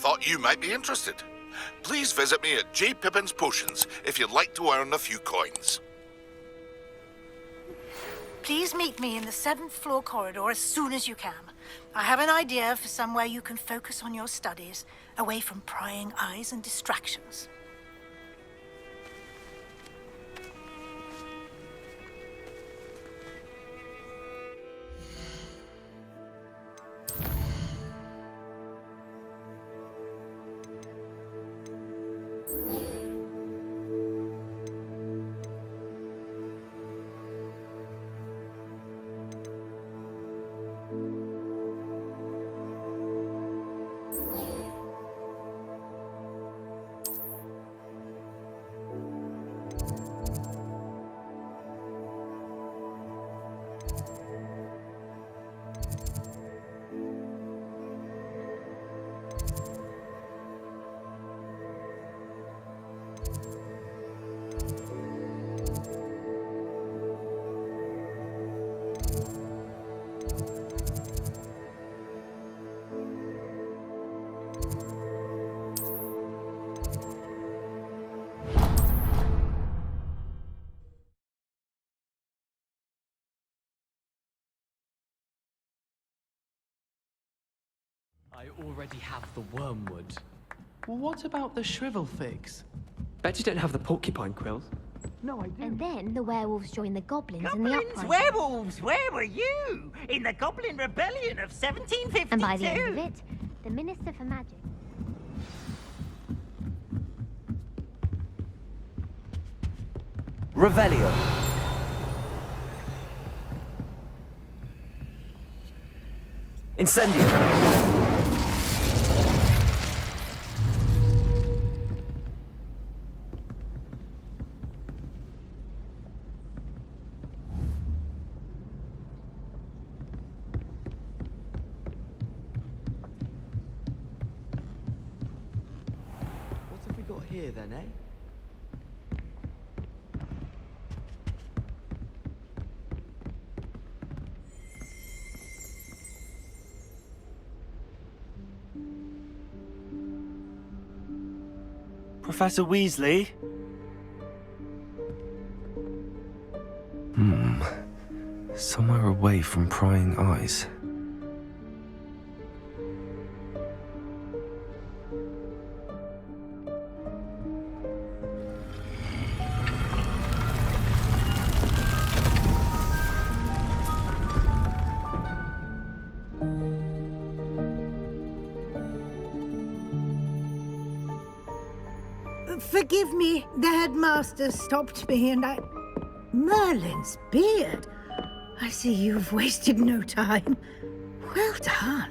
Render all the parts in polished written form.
thought you might be interested. Please visit me at J. Pippin's Potions if you'd like to earn a few coins. Please meet me in the 7th floor corridor as soon as you can. I have an idea for somewhere you can focus on your studies, away from prying eyes and distractions. I already have the wormwood. Well, what about the shrivel figs? Bet you don't have the porcupine quills. No, I do. And then the werewolves joined the goblins in the uprising. Werewolves, where were you? In the Goblin Rebellion of 1752. And by the end of it, the Minister for Magic. Revelio. Incendio. What have we got here then, eh? Professor Weasley? Somewhere away from prying eyes. Forgive me, the headmaster stopped me and I... Merlin's beard. I see you've wasted no time. Well done.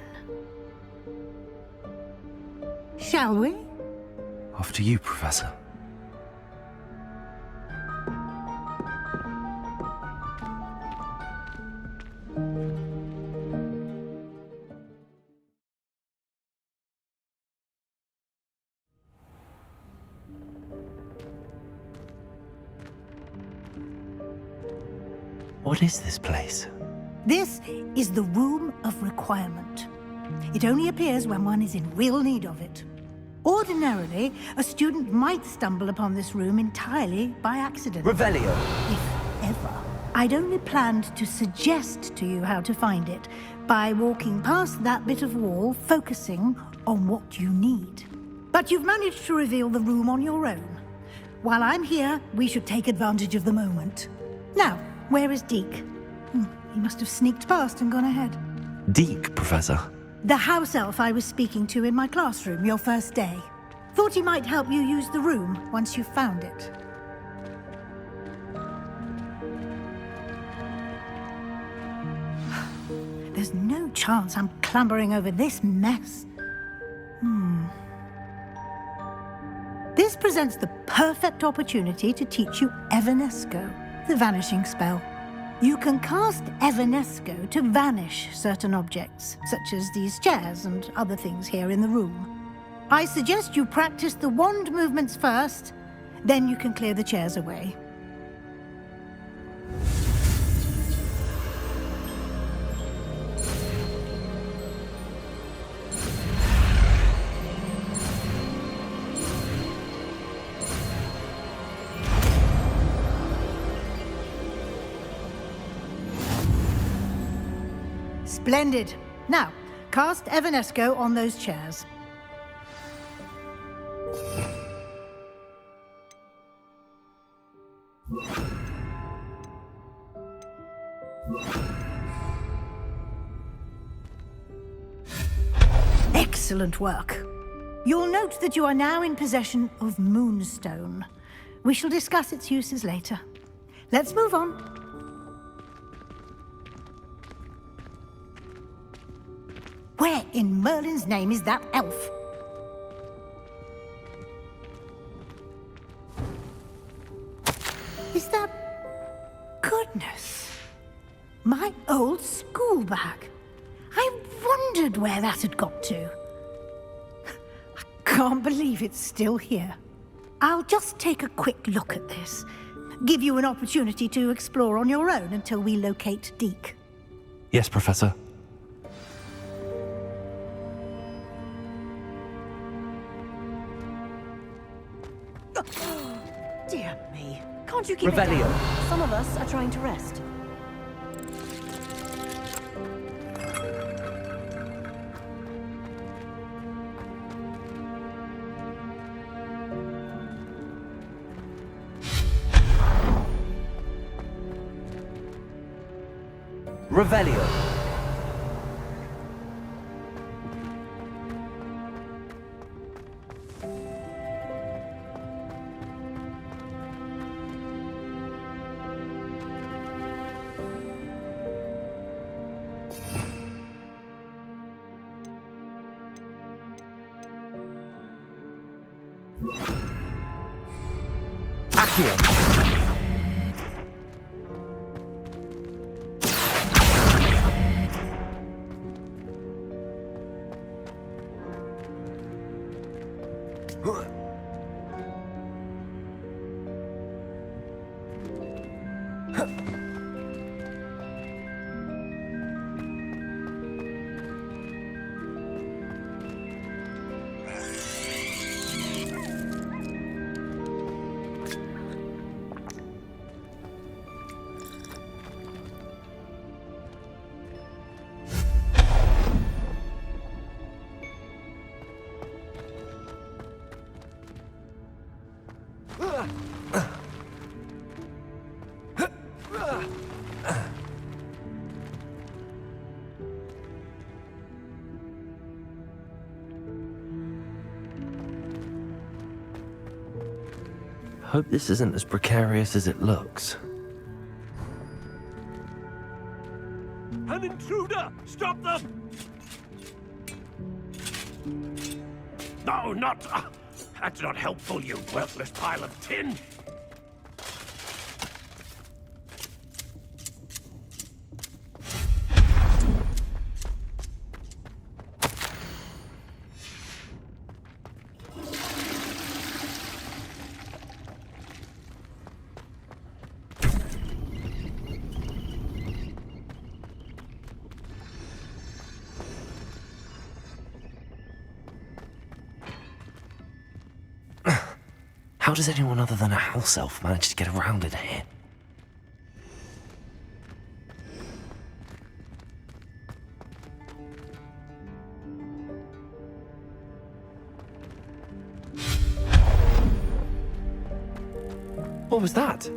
Shall we? After you, Professor. What is this place? This is the Room of Requirement. It only appears when one is in real need of it. Ordinarily, a student might stumble upon this room entirely by accident. Revelio. If ever. I'd only planned to suggest to you how to find it by walking past that bit of wall, focusing on what you need. But you've managed to reveal the room on your own. While I'm here, we should take advantage of the moment. Now, where is Deke? He must have sneaked past and gone ahead. Deke, Professor. The house elf I was speaking to in my classroom your first day. Thought he might help you use the room once you found it. There's no chance I'm clambering over this mess. This presents the perfect opportunity to teach you Evanesco, the vanishing spell. You can cast Evanesco to vanish certain objects, such as these chairs and other things here in the room. I suggest you practice the wand movements first, then you can clear the chairs away. Splendid. Now, cast Evanesco on those chairs. Excellent work. You'll note that you are now in possession of Moonstone. We shall discuss its uses later. Let's move on. Where in Merlin's name is that elf? Is that... Goodness. My old school bag. I wondered where that had got to. I can't believe it's still here. I'll just take a quick look at this. Give you an opportunity to explore on your own until we locate Deke. Yes, Professor. Dear me. Can't you keep it Revelio. down? Some of us are trying to rest. Revelio. Accio. Hope this isn't as precarious as it looks. An intruder! Stop them! No, not... that's not helpful, you worthless pile of tin! How does anyone other than a house elf manage to get around in here? What was that?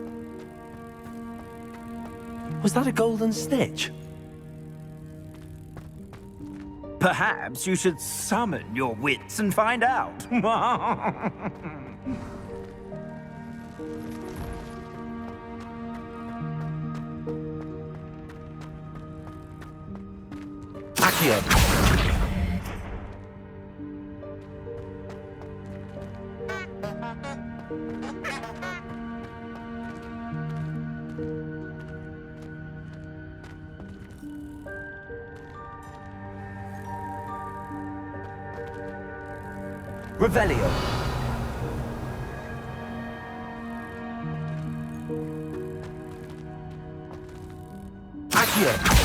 Was that a golden snitch? Perhaps you should summon your wits and find out. Accio. Revelio. Accio.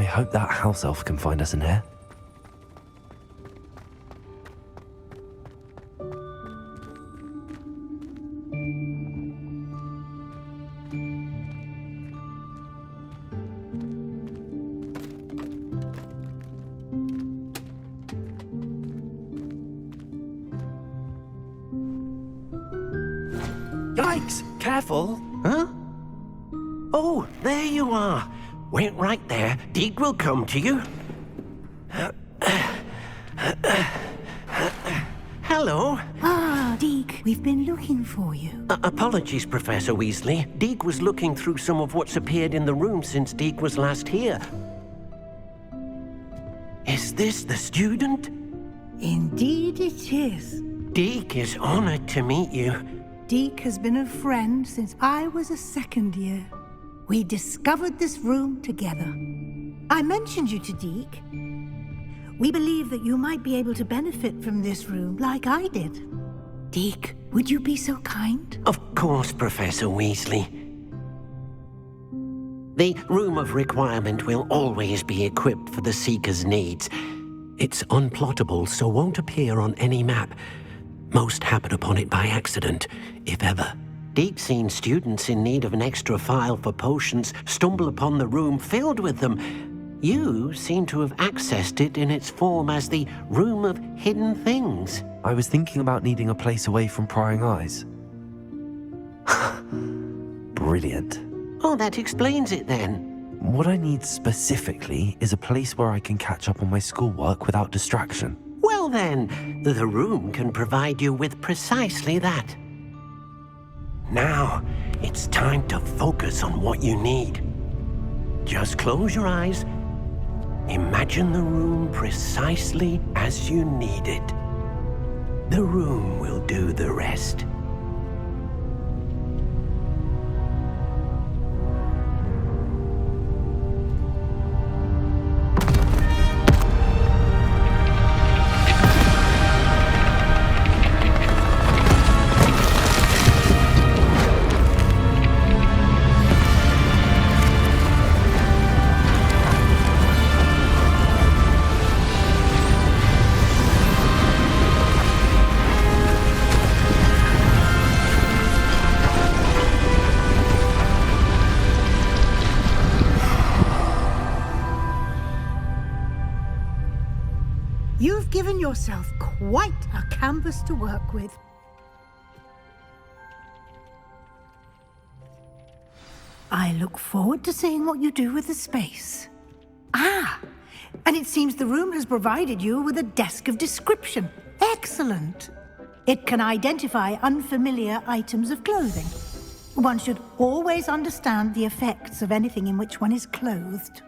hope that house elf can find us in here. Yikes! Careful! Huh? Oh, there you are. Wait right there. Deke will come to you. Hello. Ah, Deke, we've been looking for you. Apologies, Professor Weasley. Deke was looking through some of what's appeared in the room since Deke was last here. Is this the student? Indeed it is. Deke is honored to meet you. Deke has been a friend since I was a second year. We discovered this room together. I mentioned you to Deke. We believe that you might be able to benefit from this room like I did. Deke, would you be so kind? Of course, Professor Weasley. The Room of Requirement will always be equipped for the Seeker's needs. It's unplottable, so won't appear on any map. Most happen upon it by accident, if ever. Deke's seen students in need of an extra file for potions stumble upon the room filled with them. You seem to have accessed it in its form as the Room of Hidden Things. I was thinking about needing a place away from prying eyes. Brilliant. Oh, that explains it then. What I need specifically is a place where I can catch up on my schoolwork without distraction. Well then, the room can provide you with precisely that. Now, it's time to focus on what you need. Just close your eyes. Imagine the room precisely as you need it. The room will do the rest. You've given yourself quite a canvas to work with. I look forward to seeing what you do with the space. Ah, and it seems the room has provided you with a desk of description. Excellent. It can identify unfamiliar items of clothing. One should always understand the effects of anything in which one is clothed.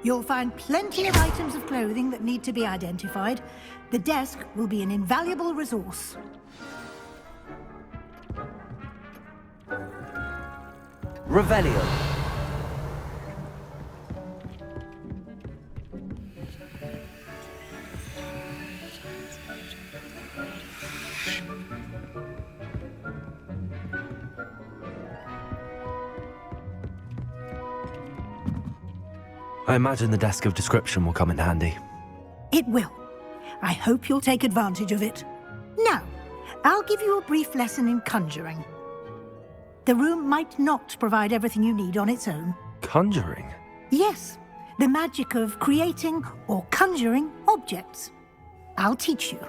You'll find plenty of items of clothing that need to be identified. The desk will be an invaluable resource. Revelio. I imagine the desk of description will come in handy. It will. I hope you'll take advantage of it. Now, I'll give you a brief lesson in conjuring. The room might not provide everything you need on its own. Conjuring? Yes, the magic of creating or conjuring objects. I'll teach you.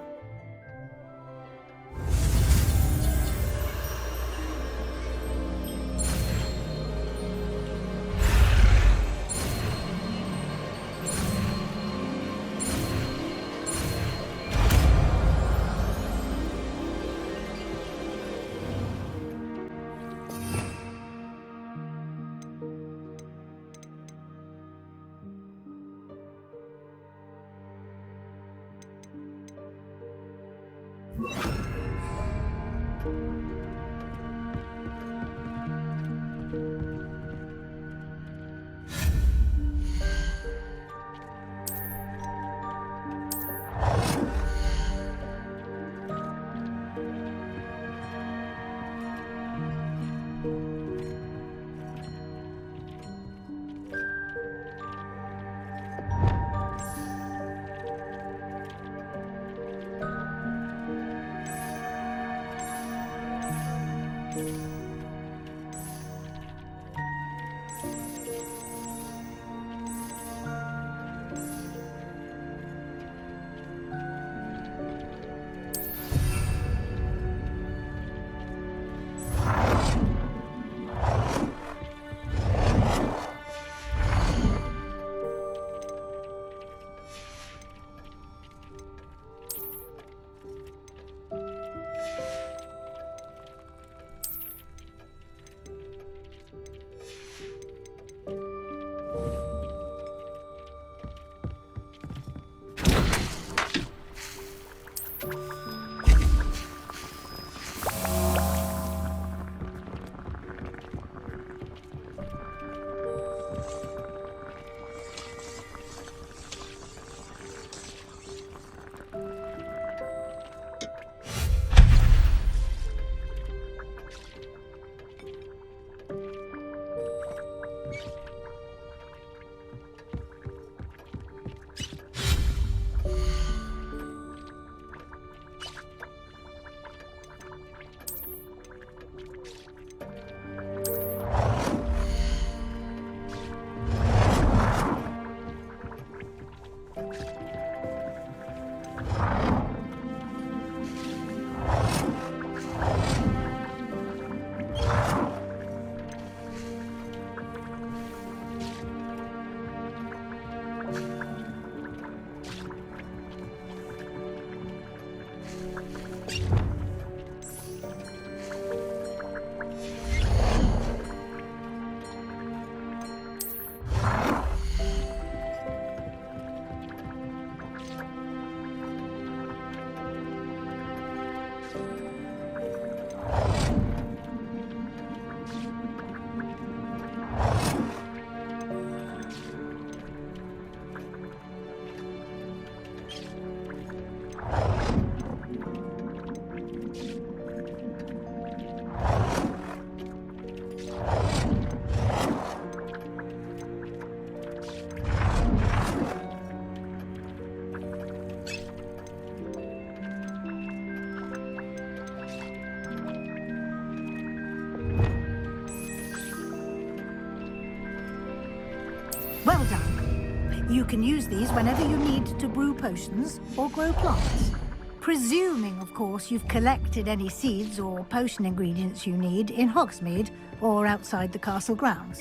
Well done. You can use these whenever you need to brew potions or grow plants. Presuming, of course, you've collected any seeds or potion ingredients you need in Hogsmeade or outside the castle grounds.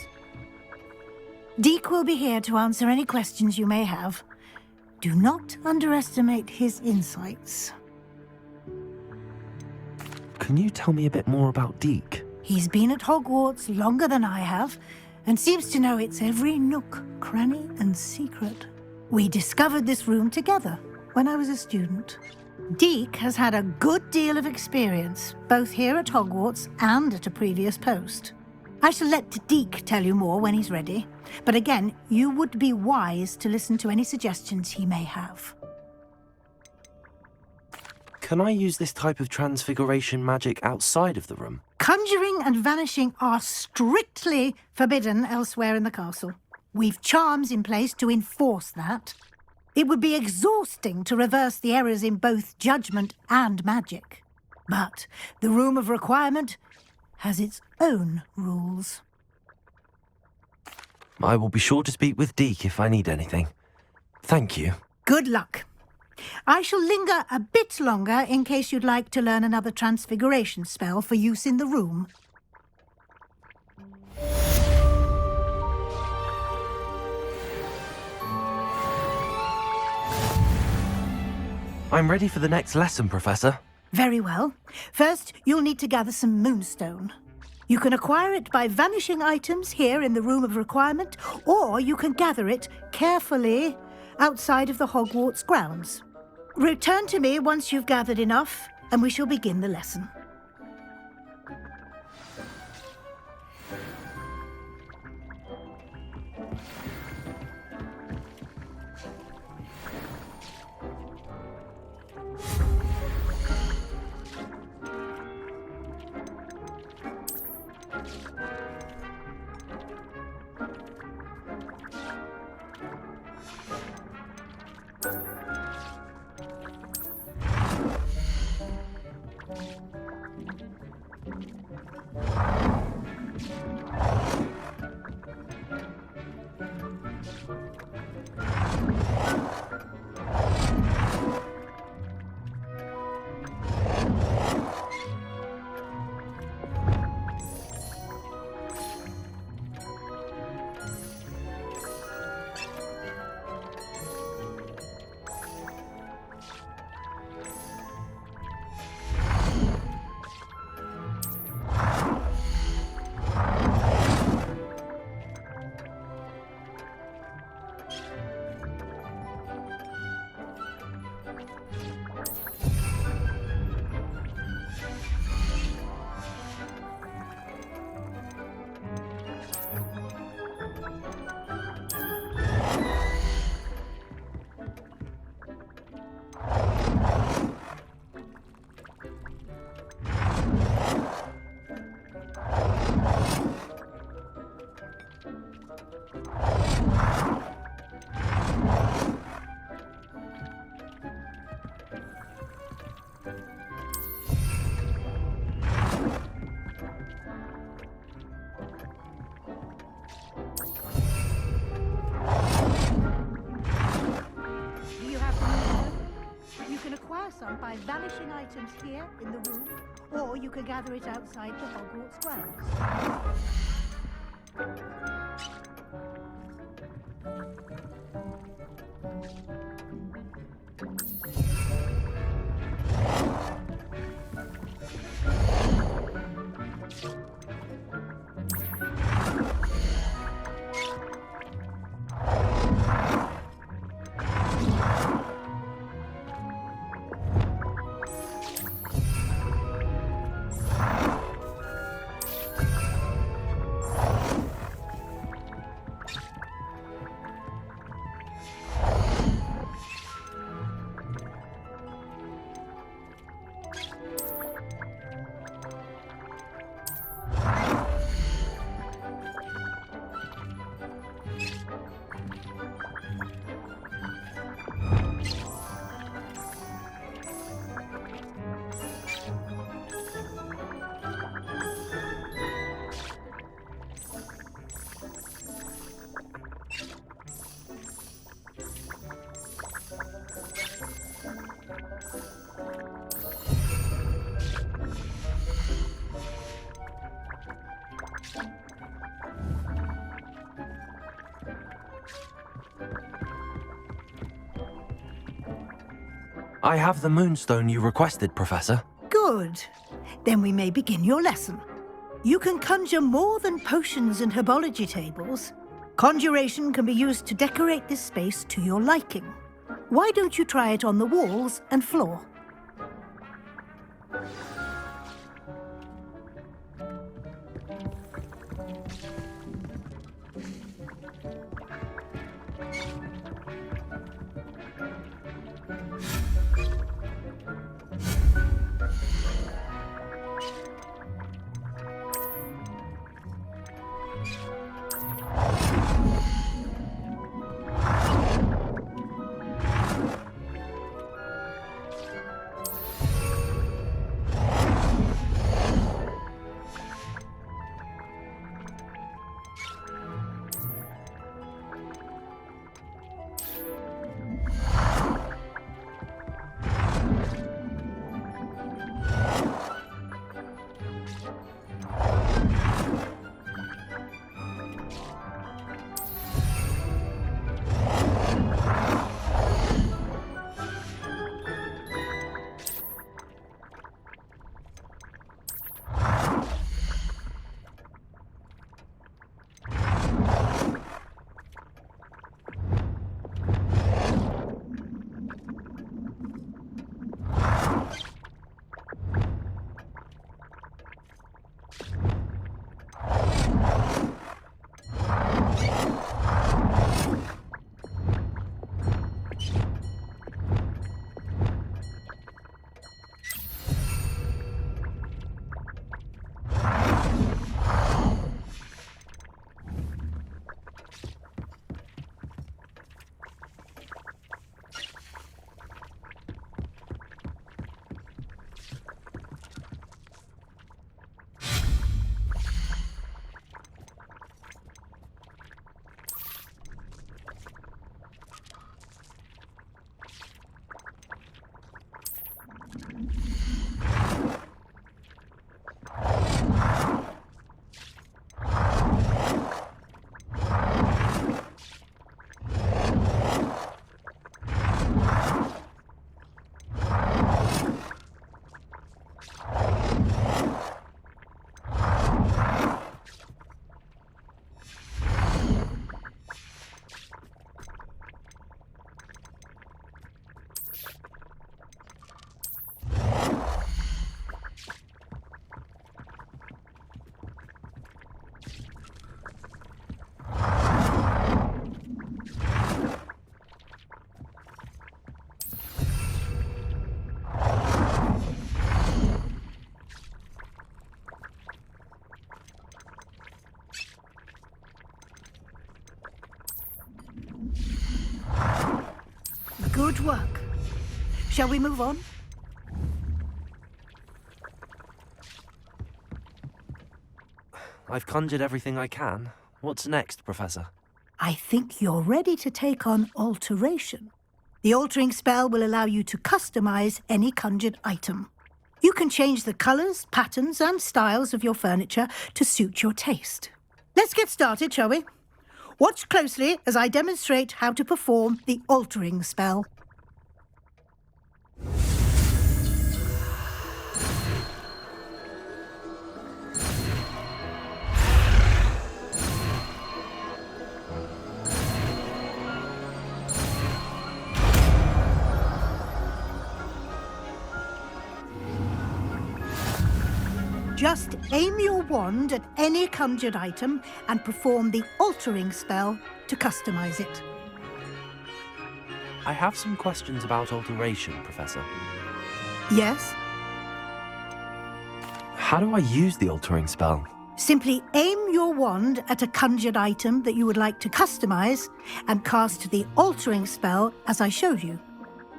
Deek will be here to answer any questions you may have. Do not underestimate his insights. Can you tell me a bit more about Deke? He's been at Hogwarts longer than I have, and seems to know its every nook, cranny, and secret. We discovered this room together when I was a student. Deke has had a good deal of experience, both here at Hogwarts and at a previous post. I shall let Deke tell you more when he's ready, but again, you would be wise to listen to any suggestions he may have. Can I use this type of transfiguration magic outside of the room? Conjuring and vanishing are strictly forbidden elsewhere in the castle. We've charms in place to enforce that. It would be exhausting to reverse the errors in both judgment and magic. But the Room of Requirement has its own rules. I will be sure to speak with Deke if I need anything. Thank you. Good luck. I shall linger a bit longer in case you'd like to learn another transfiguration spell for use in the room. I'm ready for the next lesson, Professor. Very well. First, you'll need to gather some moonstone. You can acquire it by vanishing items here in the Room of Requirement, or you can gather it carefully outside of the Hogwarts grounds. Return to me once you've gathered enough, and we shall begin the lesson. By vanishing items here in the room, or you can gather it outside the Hogwarts grounds. I have the moonstone you requested, Professor. Good. Then we may begin your lesson. You can conjure more than potions and herbology tables. Conjuration can be used to decorate this space to your liking. Why don't you try it on the walls and floor? Good work. Shall we move on? I've conjured everything I can. What's next, Professor? I think you're ready to take on alteration. The altering spell will allow you to customize any conjured item. You can change the colors, patterns, and styles of your furniture to suit your taste. Let's get started, shall we? Watch closely as I demonstrate how to perform the altering spell. Just aim your wand at any conjured item and perform the altering spell to customize it. I have some questions about alteration, Professor. Yes? How do I use the altering spell? Simply aim your wand at a conjured item that you would like to customize and cast the altering spell as I showed you.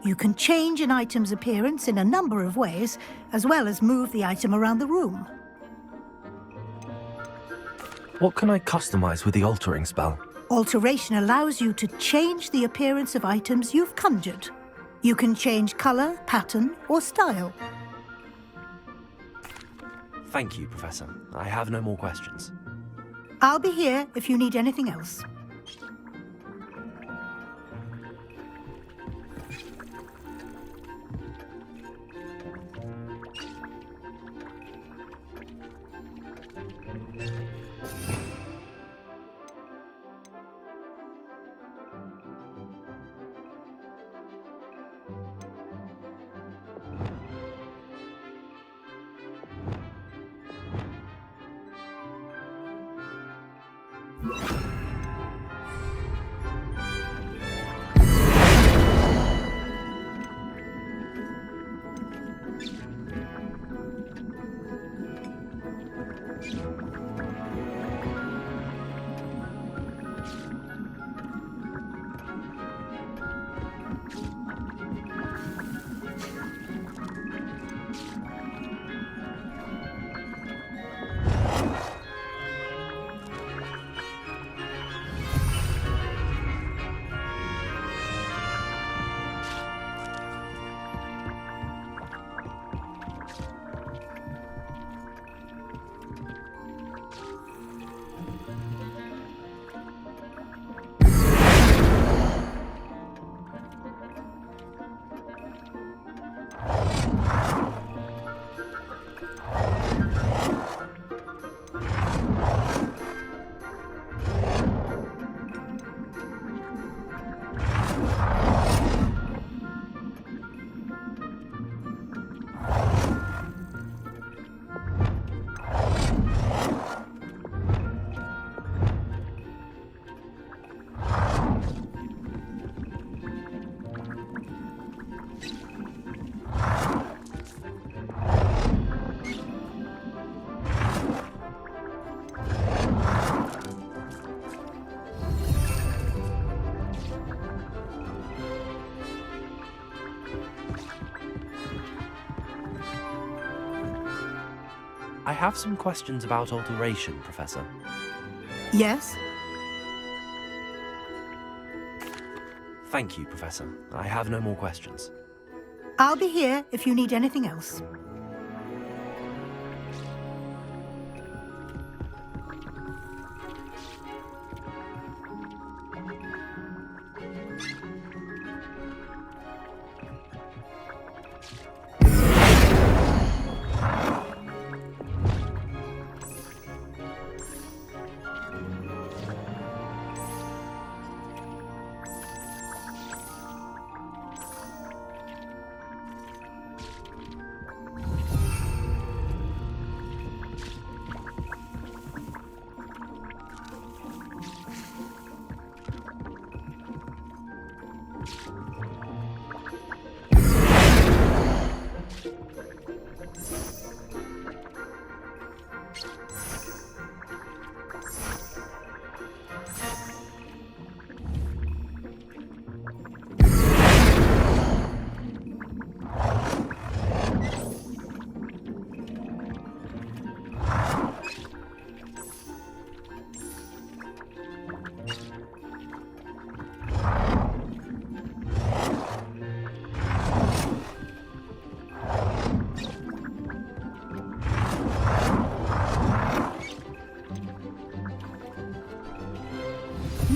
You can change an item's appearance in a number of ways, as well as move the item around the room. What can I customize with the altering spell? Alteration allows you to change the appearance of items you've conjured. You can change color, pattern, or style. Thank you, Professor. I have no more questions. I'll be here if you need anything else. I have some questions about alteration, Professor. Yes? Thank you, Professor. I have no more questions. I'll be here if you need anything else.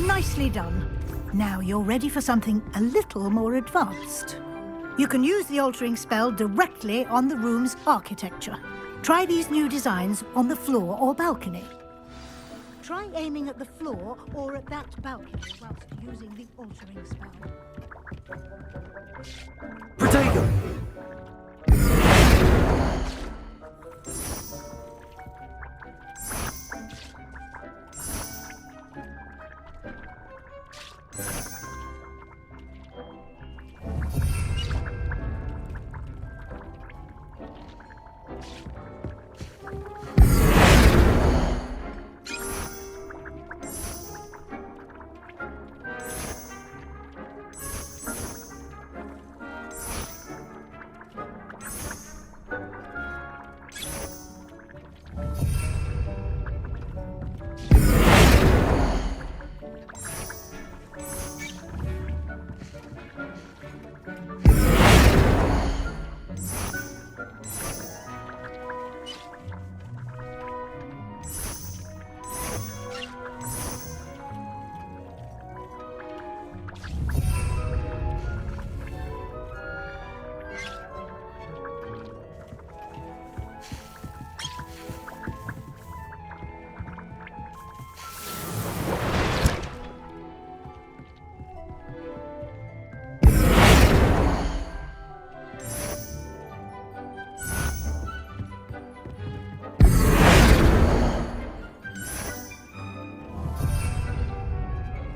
Nicely done. Now you're ready for something a little more advanced. You can use the altering spell directly on the room's architecture. Try these new designs on the floor or balcony. Try aiming at the floor or at that balcony whilst using the altering spell. Protego!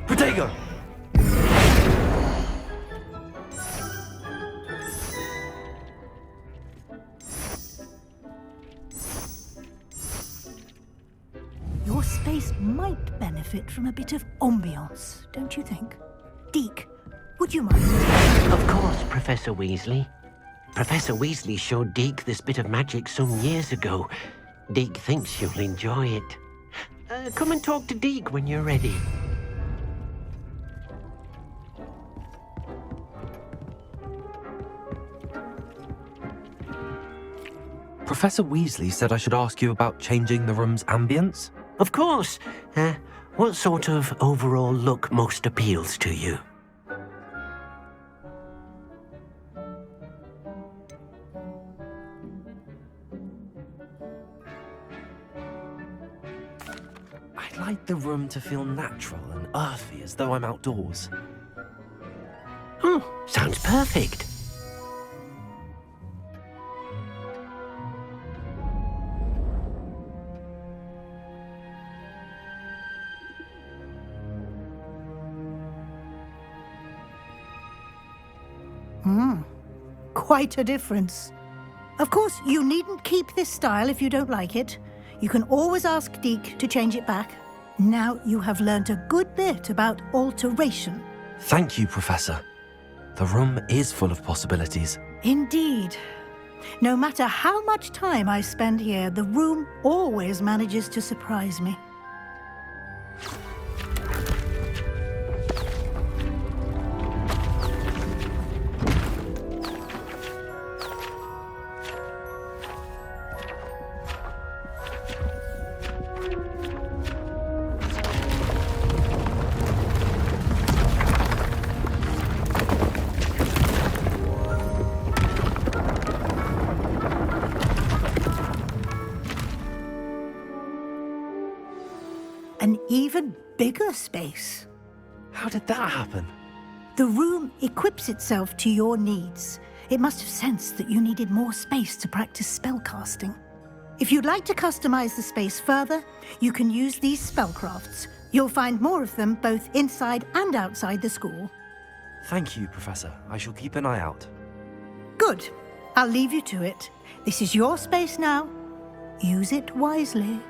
Protego! Your space might benefit from a bit of ambiance, don't you think? Deke, would you mind? Of course, Professor Weasley. Professor Weasley showed Deke this bit of magic some years ago. Deke thinks you'll enjoy it. Come and talk to Deke when you're ready. Professor Weasley said I should ask you about changing the room's ambience. Of course. What sort of overall look most appeals to you? I'd like the room to feel natural and earthy, as though I'm outdoors. Oh, sounds perfect. Quite a difference. Of course, you needn't keep this style if you don't like it. You can always ask Deke to change it back. Now you have learnt a good bit about alteration. Thank you, Professor. The room is full of possibilities. Indeed. No matter how much time I spend here, the room always manages to surprise me. An even bigger space. How did that happen? The room equips itself to your needs. It must have sensed that you needed more space to practice spellcasting. If you'd like to customize the space further, you can use these spellcrafts. You'll find more of them both inside and outside the school. Thank you, Professor. I shall keep an eye out. Good. I'll leave you to it. This is your space now. Use it wisely.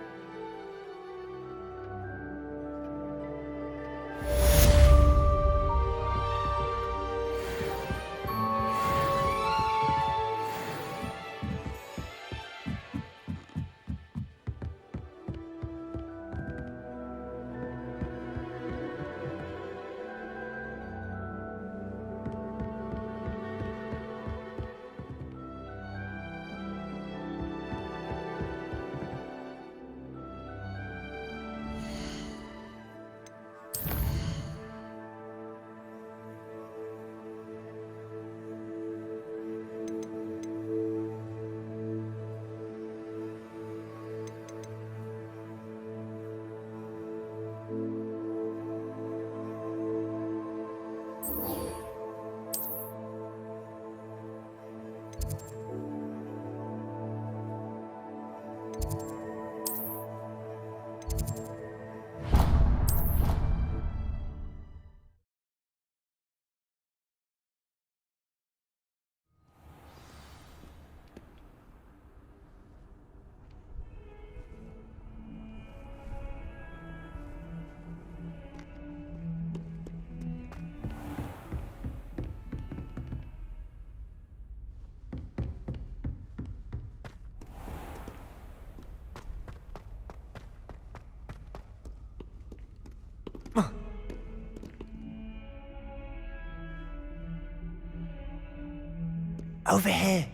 Over here.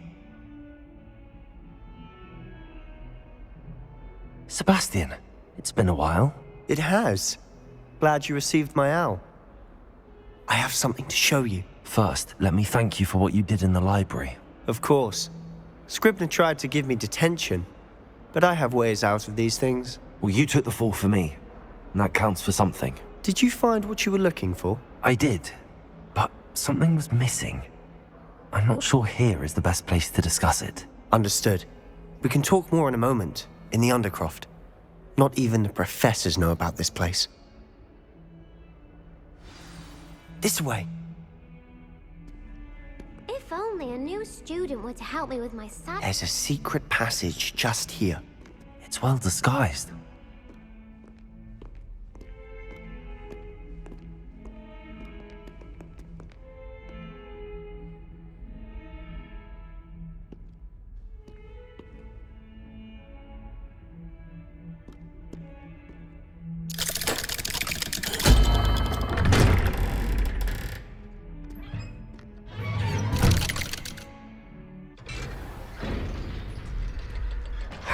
Sebastian, it's been a while. It has. Glad you received my owl. I have something to show you. First, let me thank you for what you did in the library. Of course. Scribner tried to give me detention, but I have ways out of these things. Well, you took the fall for me, and that counts for something. Did you find what you were looking for? I did, but something was missing. I'm not sure here is the best place to discuss it. Understood. We can talk more in a moment, in the Undercroft. Not even the professors know about this place. This way. If only a new student were to help me with my studies. There's a secret passage just here. It's well disguised.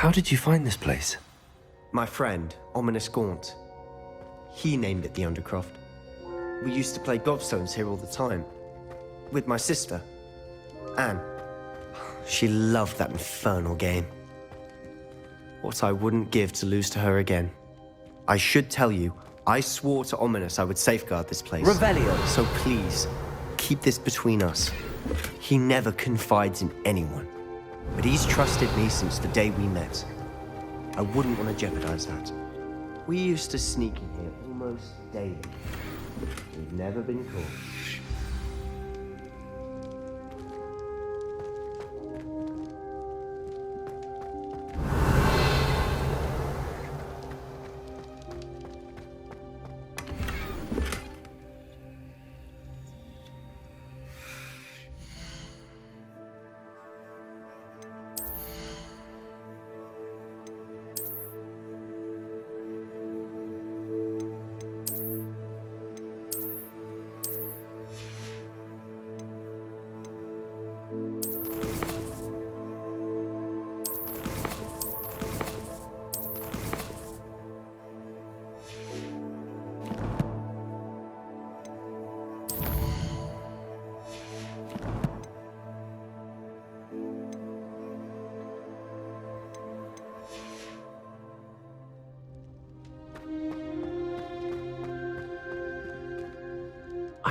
How did you find this place? My friend, Ominous Gaunt. He named it the Undercroft. We used to play gobstones here all the time. With my sister, Anne. She loved that infernal game. What I wouldn't give to lose to her again. I should tell you, I swore to Ominous I would safeguard this place. Revelio. So please, keep this between us. He never confides in anyone. But he's trusted me since the day we met. I wouldn't want to jeopardize that. We used to sneak in here almost daily. We've never been caught.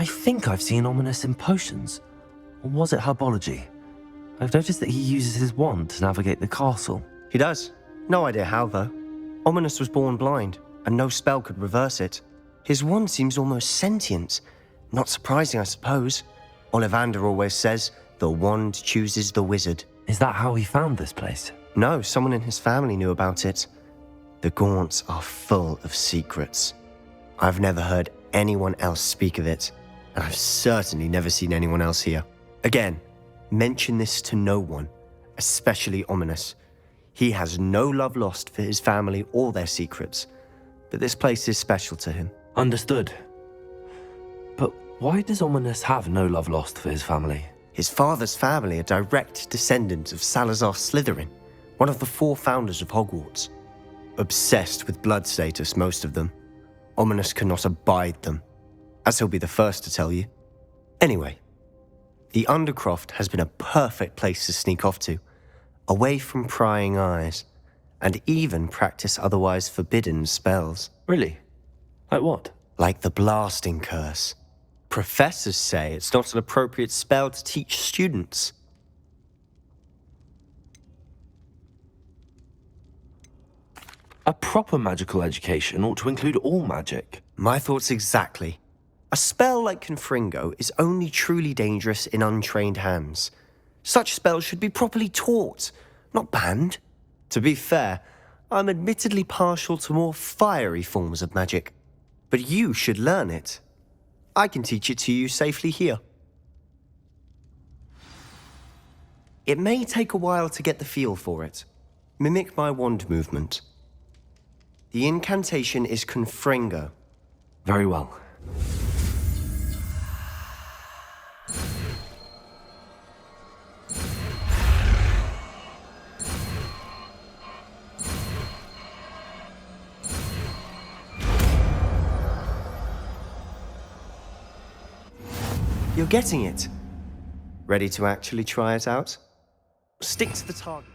I think I've seen Ominous in potions. Or was it herbology? I've noticed that he uses his wand to navigate the castle. He does. No idea how, though. Ominous was born blind, and no spell could reverse it. His wand seems almost sentient. Not surprising, I suppose. Ollivander always says, the wand chooses the wizard. Is that how he found this place? No, someone in his family knew about it. The Gaunts are full of secrets. I've never heard anyone else speak of it, and I've certainly never seen anyone else here. Again, mention this to no one, especially Ominous. He has no love lost for his family or their secrets, but this place is special to him. Understood. But why does Ominous have no love lost for his family? His father's family are direct descendants of Salazar Slytherin, one of the 4 founders of Hogwarts. Obsessed with blood status, most of them. Ominous cannot abide them, as he'll be the first to tell you. Anyway, the Undercroft has been a perfect place to sneak off to, away from prying eyes, and even practice otherwise forbidden spells. Really? Like what? Like the Blasting Curse. Professors say it's not an appropriate spell to teach students. A proper magical education ought to include all magic. My thoughts exactly. A spell like Confringo is only truly dangerous in untrained hands. Such spells should be properly taught, not banned. To be fair, I'm admittedly partial to more fiery forms of magic. But you should learn it. I can teach it to you safely here. It may take a while to get the feel for it. Mimic my wand movement. The incantation is Confringo. Very well. You're getting it. Ready to actually try it out? Stick to the target.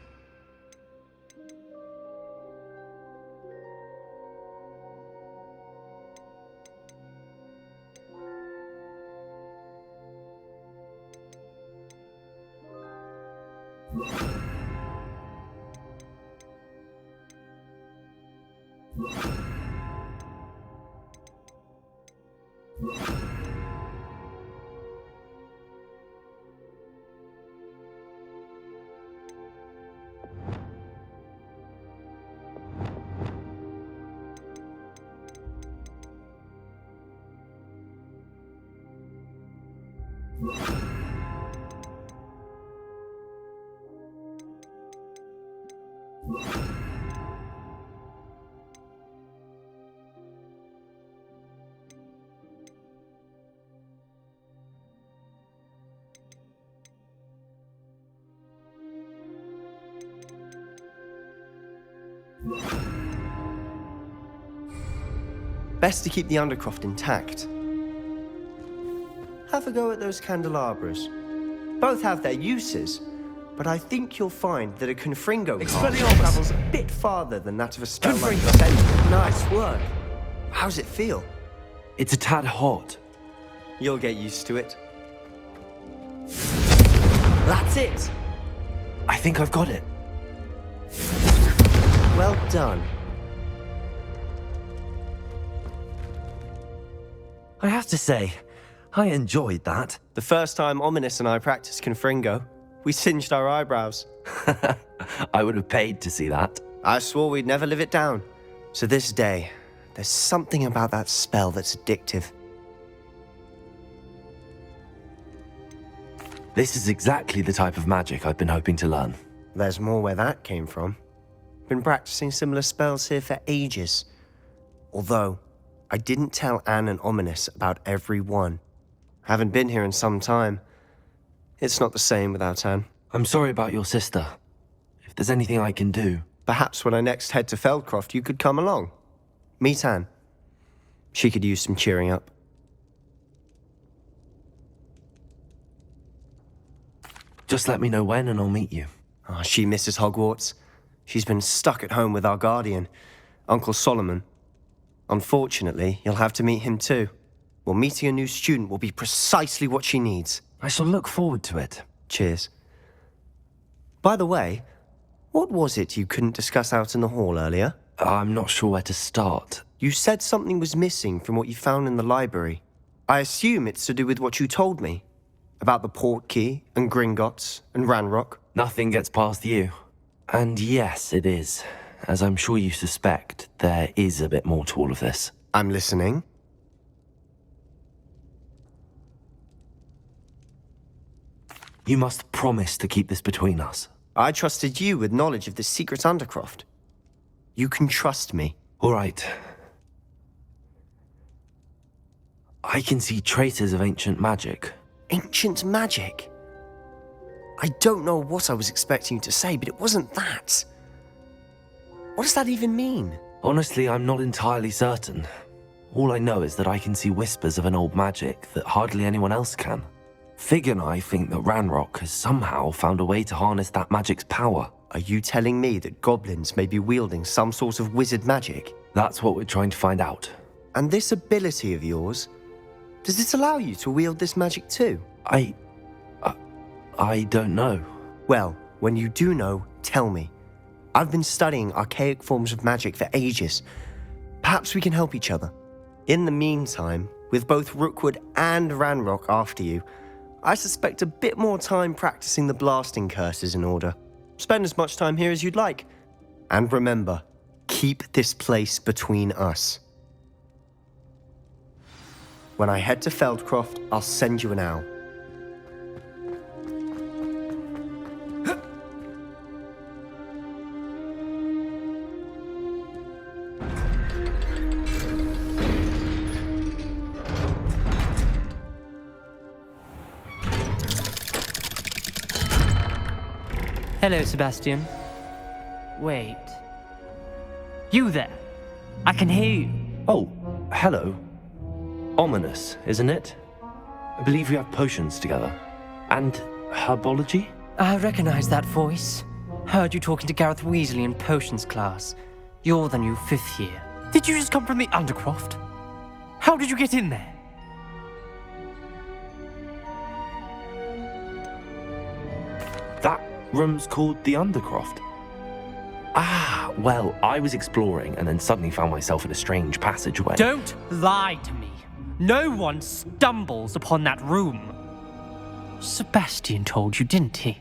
Best to keep the Undercroft intact. Have a go at those candelabras. Both have their uses, but I think you'll find that a Confringo cast travels a bit farther than that of a spell like Ascend. Nice work. How's it feel? It's a tad hot. You'll get used to it. That's it. I think I've got it. Well done. I have to say, I enjoyed that. The first time Ominous and I practiced Confringo, we singed our eyebrows. I would have paid to see that. I swore we'd never live it down. So this day, there's something about that spell that's addictive. This is exactly the type of magic I've been hoping to learn. There's more where that came from. Been practicing similar spells here for ages. Although, I didn't tell Anne and Ominous about every one. Haven't been here in some time. It's not the same without Anne. I'm sorry about your sister. If there's anything I can do... Perhaps when I next head to Feldcroft, you could come along. Meet Anne. She could use some cheering up. Just let me know when and I'll meet you. Oh, she misses Hogwarts. She's been stuck at home with our guardian, Uncle Solomon. Unfortunately, you'll have to meet him too. Well, meeting a new student will be precisely what she needs. I shall look forward to it. Cheers. By the way, what was it you couldn't discuss out in the hall earlier? I'm not sure where to start. You said something was missing from what you found in the library. I assume it's to do with what you told me. About the port key, and Gringotts, and Ranrock. Nothing gets past you. And yes, it is. As I'm sure you suspect, there is a bit more to all of this. I'm listening. You must promise to keep this between us. I trusted you with knowledge of the secret Undercroft. You can trust me. All right. I can see traces of ancient magic. Ancient magic? I don't know what I was expecting you to say, but it wasn't that. What does that even mean? Honestly, I'm not entirely certain. All I know is that I can see whispers of an old magic that hardly anyone else can. Fig and I think that Ranrock has somehow found a way to harness that magic's power. Are you telling me that goblins may be wielding some sort of wizard magic? That's what we're trying to find out. And this ability of yours, does it allow you to wield this magic too? I don't know. Well, when you do know, tell me. I've been studying archaic forms of magic for ages. Perhaps we can help each other. In the meantime, with both Rookwood and Ranrock after you, I suspect a bit more time practicing the blasting curses in order. Spend as much time here as you'd like. And remember, keep this place between us. When I head to Feldcroft, I'll send you an owl. Hello, Sebastian. Wait. You there? I can hear you. Oh, hello. Ominous, isn't it? I believe we have potions together. And herbology? I recognize that voice. Heard you talking to Gareth Weasley in potions class. You're the new 5th year. Did you just come from the Undercroft? How did you get in there? That room's called the Undercroft. Ah, well, I was exploring and then suddenly found myself in a strange passageway. Don't lie to me. No one stumbles upon that room. Sebastian told you, didn't he?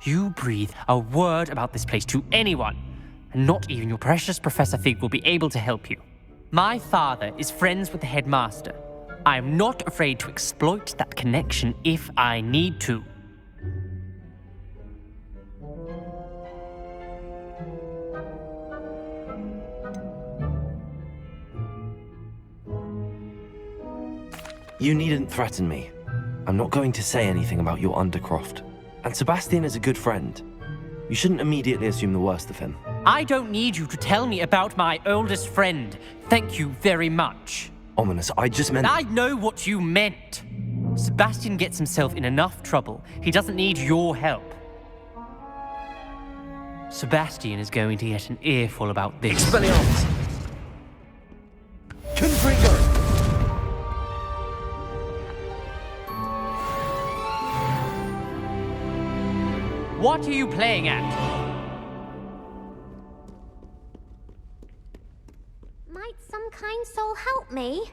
You breathe a word about this place to anyone, and not even your precious Professor Fig will be able to help you. My father is friends with the headmaster. I am not afraid to exploit that connection if I need to. You needn't threaten me. I'm not going to say anything about your Undercroft. And Sebastian is a good friend. You shouldn't immediately assume the worst of him. I don't need you to tell me about my oldest friend. Thank you very much. Ominous, I just meant... I know what you meant. Sebastian gets himself in enough trouble. He doesn't need your help. Sebastian is going to get an earful about this. Expelliarmus! Confringo! What are you playing at? Might some kind soul help me?